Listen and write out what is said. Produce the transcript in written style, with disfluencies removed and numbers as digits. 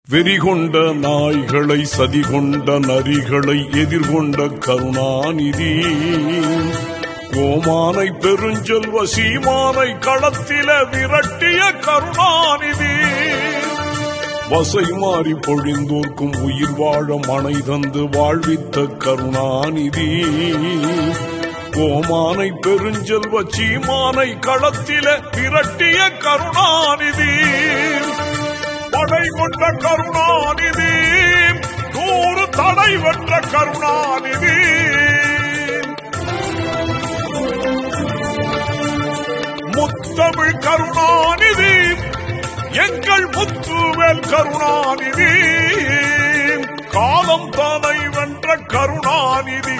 வெறிகொண்ட நாய்களை சதிகொண்ட நரிகளை எதிர்கொண்ட கருணாநிதி கோமானை பெருஞ்செல்வ சீமானை களத்தில விரட்டிய கருணாநிதி வசை மாறி பொழிந்தோர்க்கும் உயிர் வாழ மனை தந்து வாழ்வித்த கருணாநிதி கோமானை பெருஞ்செல்வ சீமானை களத்தில விரட்டிய கருணாநிதி படை கொண்ட கருணாநிதி 100 தடை வென்ற கருணாநிதி முத்தமிழ் கருணாநிதி எங்கள் முத்துவேல் கருணாநிதி காலம் தானை வென்ற கருணாநிதி